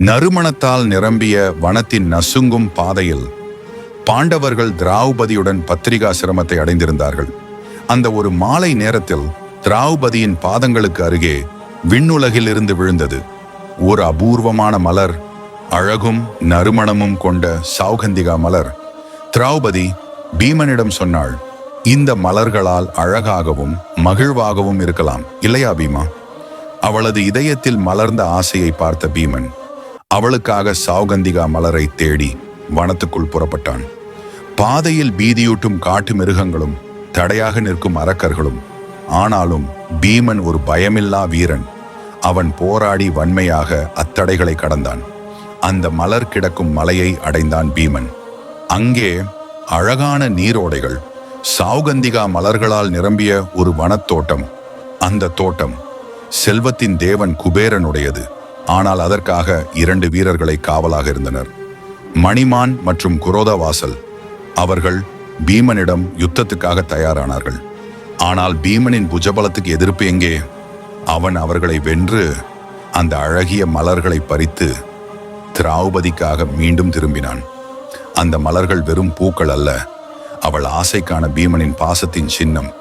நறுமணத்தால் நிரம்பிய வனத்தின் நசுங்கும் பாதையில் பாண்டவர்கள் திரௌபதியுடன் பத்திரிகாசிரமத்தை அடைந்திருந்தார்கள். அந்த ஒரு மாலை நேரத்தில் திரௌபதியின் பாதங்களுக்கு அருகே விண்ணுலகில் இருந்து விழுந்தது ஒரு அபூர்வமான மலர், அழகும் நறுமணமும் கொண்ட சௌகந்திகா மலர். திரௌபதி பீமனிடம் சொன்னாள், இந்த மலர்களால் அழகாகவும் மகிழ்வாகவும் இருக்கலாம் இல்லையா பீமா? அவளது இதயத்தில் மலர்ந்த ஆசையை பார்த்த பீமன் அவளுக்காக சௌகந்திகா மலரை தேடி வனத்துக்குள் புறப்பட்டான். பாதையில் பீதியூட்டும் காட்டு மிருகங்களும் தடையாக நிற்கும் அரக்கர்களும். ஆனாலும் பீமன் ஒரு பயமில்லா வீரன். அவன் போராடி வன்மையாக அத்தடைகளை கடந்தான். அந்த மலர் கிடக்கும் மலையை அடைந்தான் பீமன். அங்கே அழகான நீரோடைகள், சௌகந்திகா மலர்களால் நிரம்பிய ஒரு வனத்தோட்டம். அந்த தோட்டம் செல்வத்தின் தேவன் குபேரனுடையது. ஆனால் அதற்காக 2 வீரர்களை காவலாக இருந்தனர், மணிமான் மற்றும் குரோதவாசல். அவர்கள் பீமனிடம் யுத்தத்துக்காக தயாரானார்கள். ஆனால் பீமனின் புஜபலத்துக்கு எதிர்ப்பு எங்கே? அவன் அவர்களை வென்று அந்த அழகிய மலர்களை பறித்து திரௌபதிக்காக மீண்டும் திரும்பினான். அந்த மலர்கள் வெறும் பூக்கள் அல்ல, அவள் ஆசைக்கான பீமனின் பாசத்தின் சின்னம்.